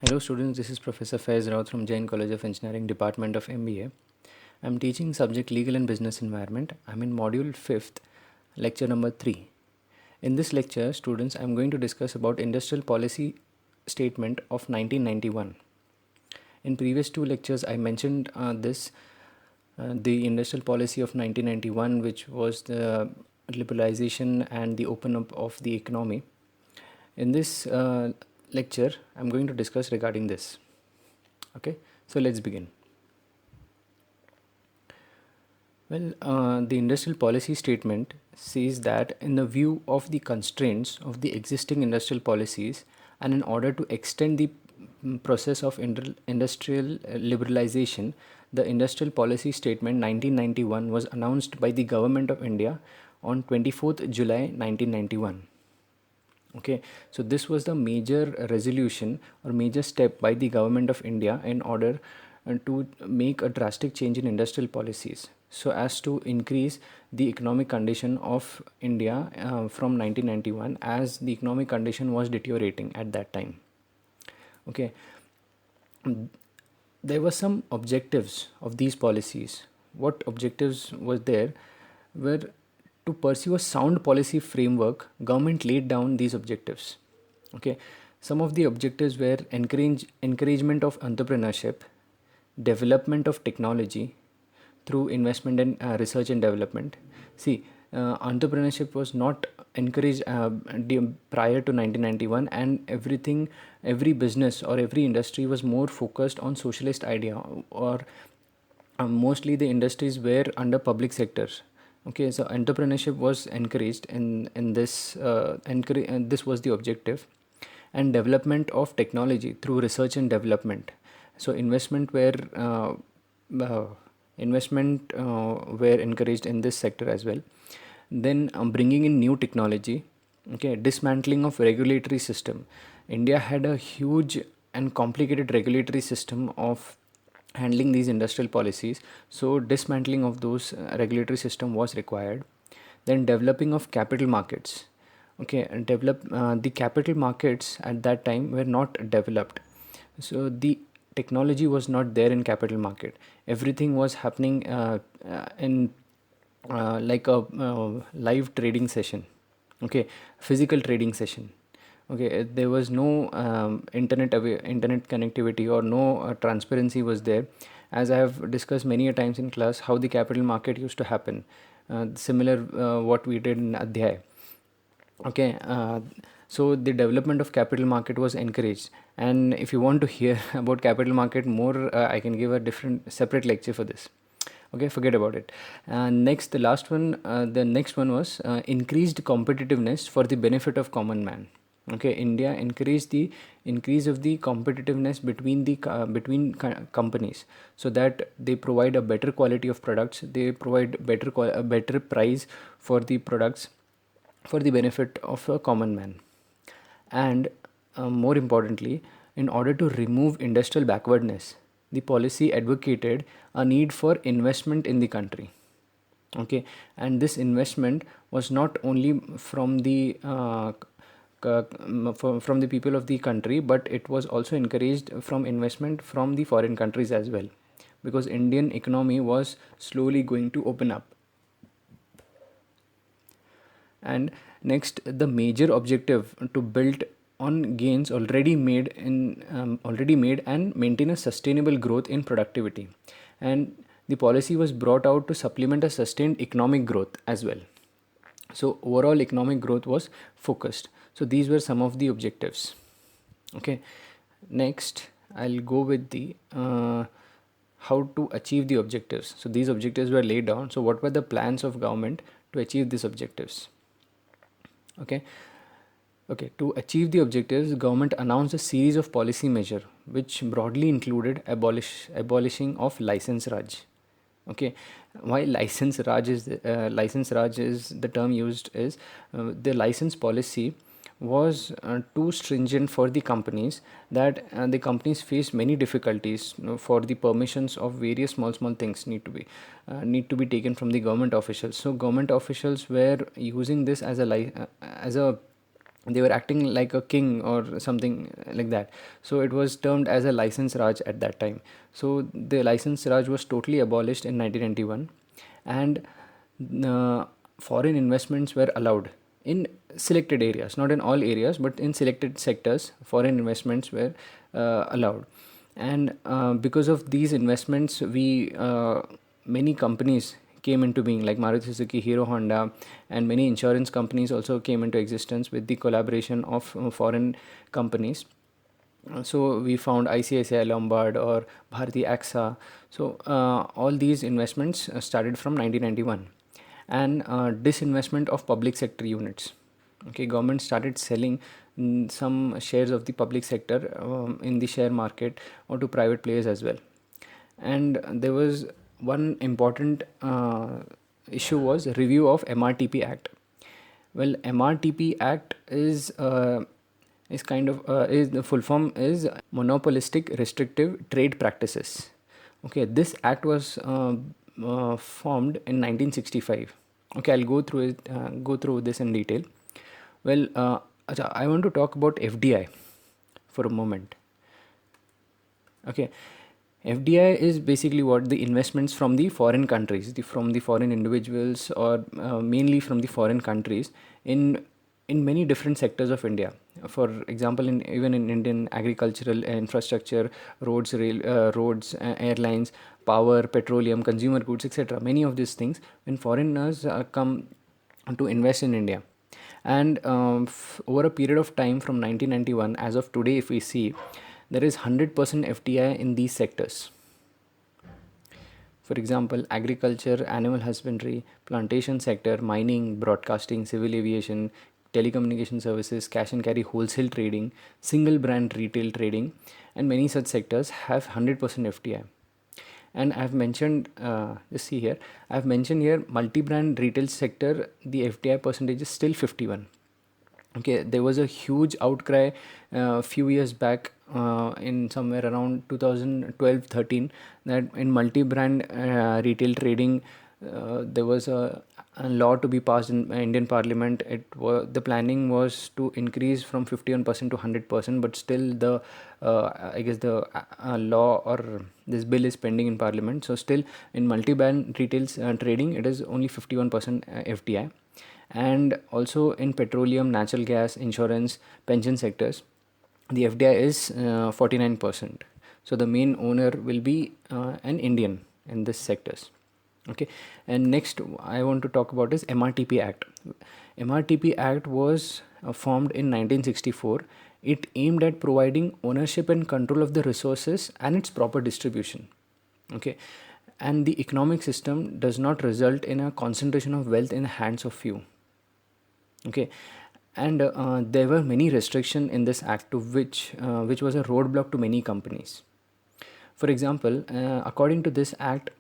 Hello students, this is Professor Faiz Raut from Jain College of Engineering Department of MBA. I'm teaching subject Legal and Business Environment. I'm in module 5th, lecture number 3. In this lecture, students, I'm going to discuss about Industrial Policy Statement of 1991. In previous two lectures, I mentioned the Industrial Policy of 1991, which was the liberalization and the open up of the economy. In this lecture, I'm going to discuss regarding this. Okay, so let's begin. Well, the industrial policy statement says that in the view of the constraints of the existing industrial policies and in order to extend the process of industrial liberalization, the industrial policy statement 1991 was announced by the government of India on 24th July 1991. Okay, so this was the major resolution or major step by the government of India in order to make a drastic change in industrial policies so as to increase the economic condition of India from 1991, as the economic condition was deteriorating at that time. Okay, there were some objectives of these policies. What objectives was there were to pursue a sound policy framework. Government laid down these objectives. Okay, some of the objectives were encouragement of entrepreneurship, development of technology through investment in research and development. See, entrepreneurship was not encouraged prior to 1991, and every business or every industry was more focused on socialist idea, or mostly the industries were under public sectors. Okay, so entrepreneurship was encouraged in this and this was the objective, and development of technology through research and development. So uh, investment were encouraged in this sector as well. Then bringing in new technology. Okay, dismantling of regulatory system. India had a huge and complicated regulatory system of handling these industrial policies, so dismantling of those regulatory system was required. Then developing of capital markets. Okay, and develop the capital markets at that time were not developed, so the technology was not there in capital market. Everything was happening in like a live trading session. Okay, physical trading session. Okay, there was no internet connectivity, or no transparency was there. As I have discussed many a times in class, how the capital market used to happen, similar what we did in Adhyay. Okay, so the development of capital market was encouraged, and if you want to hear about capital market more, I can give a different separate lecture for this. Okay, forget about it. Next, the next one was increased competitiveness for the benefit of common man. Okay, India encouraged the increase of the competitiveness between companies, so that they provide a better quality of products, they provide a better price for the products for the benefit of a common man. And more importantly, in order to remove industrial backwardness, the policy advocated a need for investment in the country. Okay, and this investment was not only from from the people of the country, but it was also encouraged from investment from the foreign countries as well, because Indian economy was slowly going to open up. And next, the major objective to build on gains already made and maintain a sustainable growth in productivity. And the policy was brought out to supplement a sustained economic growth as well. So overall economic growth was focused. So these were some of the objectives. Okay, next I'll go with the how to achieve the objectives. So these objectives were laid down. So what were the plans of government to achieve these objectives? Okay, to achieve the objectives, government announced a series of policy measures which broadly included abolishing of license raj. Okay, why license raj is the term used is the license policy was too stringent for the companies, that the companies faced many difficulties, for the permissions of various small things need to be taken from the government officials. So government officials were using this as a they were acting like a king or something like that. So it was termed as a license raj at that time. So the license raj was totally abolished in 1991, and uh, foreign investments were allowed in selected areas, not in all areas, but in selected sectors foreign investments were allowed. And because of these investments, we many companies came into being, like Maruti Suzuki, Hero Honda, and many insurance companies also came into existence with the collaboration of foreign companies. So we found ICICI Lombard or Bharti AXA. So all these investments started from 1991. And disinvestment of public sector units. Okay, government started selling some shares of the public sector in the share market or to private players as well. And there was one important issue was review of MRTP Act. Well, MRTP Act is kind of is the full form is monopolistic restrictive trade practices. Okay, this act was formed in 1965. Okay, I'll go through this in detail. Well, acha, I want to talk about FDI for a moment. Okay, FDI is basically what the investments from the foreign countries, from the foreign individuals, or mainly from the foreign countries in many different sectors of India. For example, in even in Indian agricultural infrastructure, roads, airlines, power, petroleum, consumer goods, etc. Many of these things, when foreigners come to invest in India, and over a period of time from 1991 as of today, if we see, there is 100% FDI in these sectors. For example, agriculture, animal husbandry, plantation sector, mining, broadcasting, civil aviation, telecommunication services, cash and carry wholesale trading, single brand retail trading, and many such sectors have 100% FDI. And I've mentioned, just see here, I've mentioned here multi-brand retail sector, the FDI percentage is still 51. Okay, there was a huge outcry a few years back in somewhere around 2012-13, that in multi-brand retail trading there was a law to be passed in Indian Parliament. The planning was to increase from 51% to 100%, but still the I guess the law or this bill is pending in Parliament. So still in multi-brand retail trading, it is only 51% FDI. And also in petroleum, natural gas, insurance, pension sectors, the FDI is 49%. So the main owner will be an Indian in this sectors. Okay, and next I want to talk about is MRTP Act. MRTP Act was formed in 1964. It aimed at providing ownership and control of the resources and its proper distribution. Okay, and the economic system does not result in a concentration of wealth in the hands of few. Okay, and there were many restrictions in this act to which was a roadblock to many companies. For example, according to this act,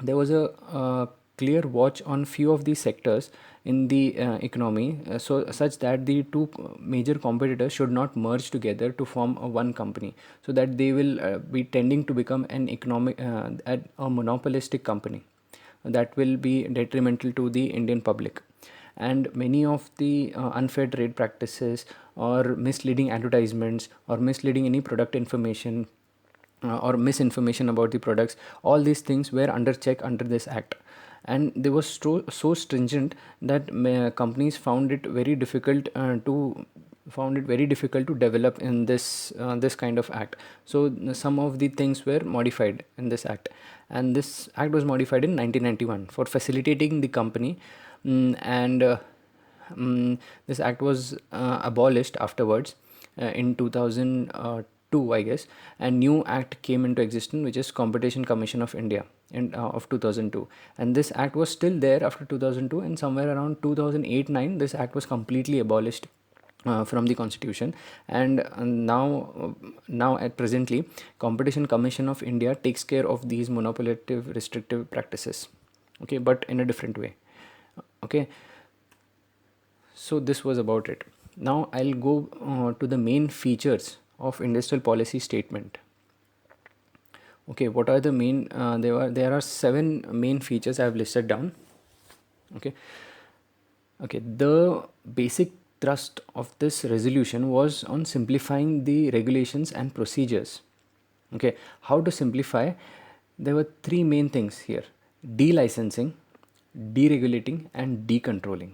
there was a clear watch on few of these sectors in the economy, so such that the two major competitors should not merge together to form a one company, so that they will be tending to become an a monopolistic company that will be detrimental to the Indian public. And many of the unfair trade practices or misleading advertisements or misleading any product information or misinformation about the products, all these things were under check under this act. And they were so stringent that companies found it very difficult to develop in this kind of act. So some of the things were modified in this act, and this act was modified in 1991 for facilitating the company. And this act was abolished afterwards in 2002, I guess, and new act came into existence, which is Competition Commission of India in of 2002. And this act was still there after 2002, and somewhere around 2008-9 this act was completely abolished from the constitution. And now at presently, Competition Commission of India takes care of these monopolistic restrictive practices, okay, but in a different way. Okay, so this was about it. Now I'll go to the main features of industrial policy statement. Okay, what are the main there are 7 main features I have listed down. Okay, the basic thrust of this resolution was on simplifying the regulations and procedures. Okay, how to simplify? There were three main things here: delicensing, deregulating, and decontrolling.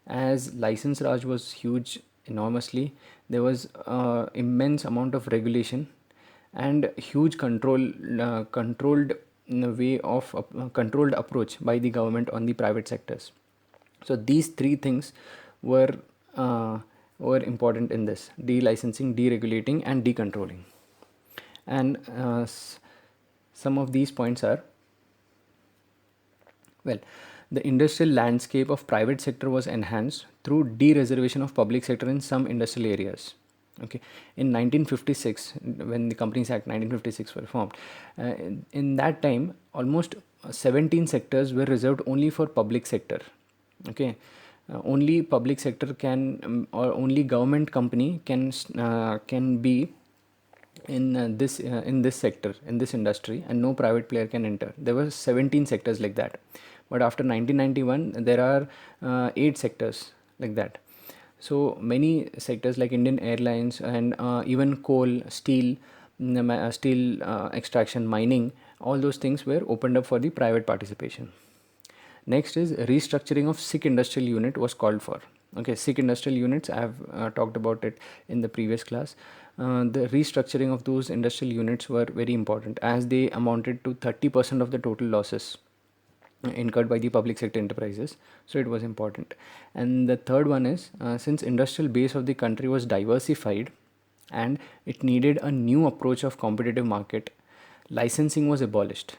As license raj was huge, enormously, there was immense amount of regulation and huge controlled way of controlled approach by the government on the private sectors. So these three things were uh, were important in this: delicensing, deregulating, and decontrolling. And some of these points are, well, the industrial landscape of private sector was enhanced through dereservation of public sector in some industrial areas. Okay, in 1956, when the Companies Act 1956 were formed, in that time, almost 17 sectors were reserved only for public sector. Okay, only public sector can or only government company can be in this sector, in this industry, and no private player can enter. There were 17 sectors like that, but after 1991 there are 8 sectors like that. So many sectors like Indian Airlines and even coal, steel, steel extraction, mining, all those things were opened up for the private participation. Next is restructuring of SICK industrial unit was called for. Okay, SICK industrial units, I have talked about it in the previous class. The restructuring of those industrial units were very important, as they amounted to 30% of the total losses incurred by the public sector enterprises. So it was important. And the third one is, since industrial base of the country was diversified and it needed a new approach of competitive market, licensing was abolished.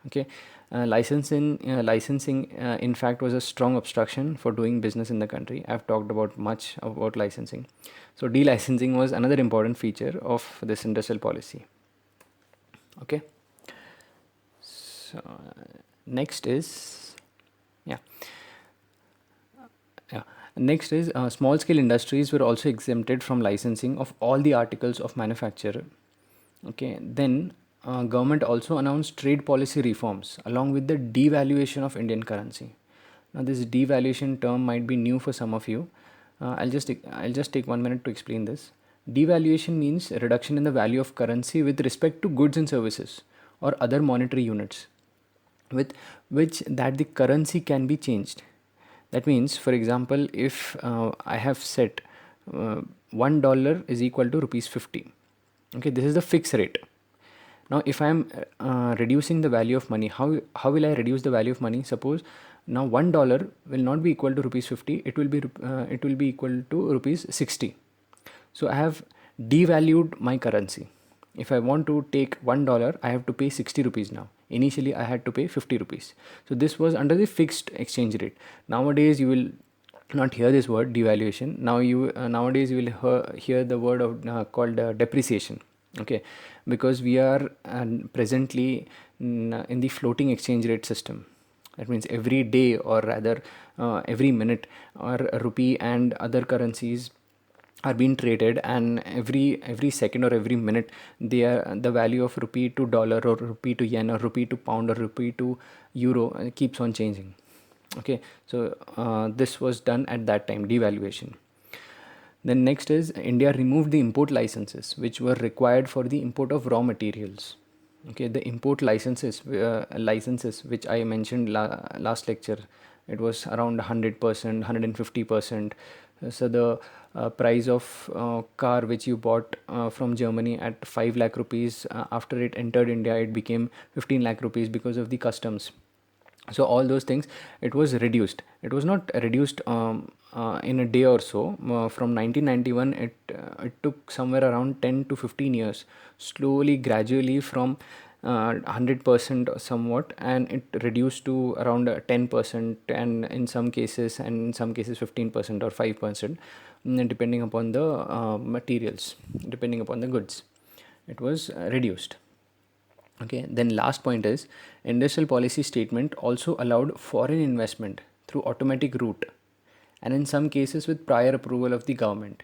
Okay, licensing in fact was a strong obstruction for doing business in the country. I've talked about much about licensing. So delicensing was another important feature of this industrial policy. Okay, so next is, yeah, yeah. Next is, small scale industries were also exempted from licensing of all the articles of manufacture. Okay, then government also announced trade policy reforms along with the devaluation of Indian currency. Now this devaluation term might be new for some of you. I'll just take 1 minute to explain this. Devaluation means a reduction in the value of currency with respect to goods and services or other monetary units with which that the currency can be changed. That means, for example, if I have set $1 is equal to rupees 50. Okay, this is the fixed rate. Now if I am reducing the value of money, how will I reduce the value of money? Suppose now $1 will not be equal to rupees 50, it will be equal to rupees 60. So I have devalued my currency. If I want to take $1, I have to pay 60 rupees now. Initially I had to pay 50 rupees. So this was under the fixed exchange rate. Nowadays you will not hear this word devaluation. Nowadays you will hear the word of called depreciation. Okay, because we are presently in the floating exchange rate system. That means every day, or rather every minute, our rupee and other currencies are being traded, and every second or every minute, the value of rupee to dollar, or rupee to yen, or rupee to pound, or rupee to euro keeps on changing. Okay, so this was done at that time, devaluation. Then next is, India removed the import licenses which were required for the import of raw materials. Okay, the import licenses which I mentioned last lecture, it was around 100%, 150%. So the price of car which you bought from Germany at 5 lakh rupees, after it entered India, it became 15 lakh rupees because of the customs. So all those things, it was reduced. It was not reduced in a day or so. From 1991, it took somewhere around 10 to 15 years, slowly, gradually, from 100% somewhat, and it reduced to around 10%, and in some cases 15% or 5%, depending upon the materials, depending upon the goods, it was reduced. Okay, then last point is, industrial policy statement also allowed foreign investment through automatic route, and in some cases with prior approval of the government.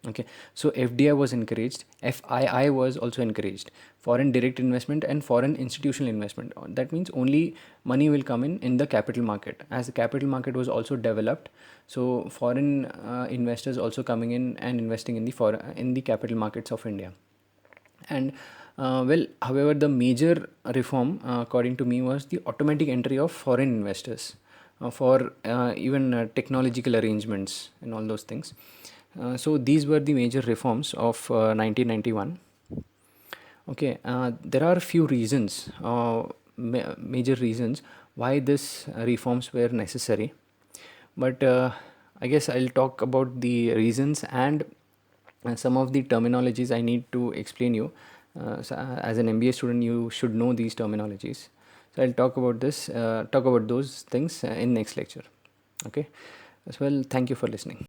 Okay, so FDI was encouraged, FII was also encouraged, foreign direct investment and foreign institutional investment. That means only money will come in the capital market. As the capital market was also developed, so foreign investors also coming in and investing in the capital markets of India. And well, however, the major reform, according to me, was the automatic entry of foreign investors for even technological arrangements and all those things. So these were the major reforms of 1991. Okay, there are a few reasons, major reasons why these reforms were necessary. But I guess I'll talk about the reasons and some of the terminologies I need to explain you. As an MBA student, you should know these terminologies. So I'll talk about those things in next lecture. Okay. As well, thank you for listening.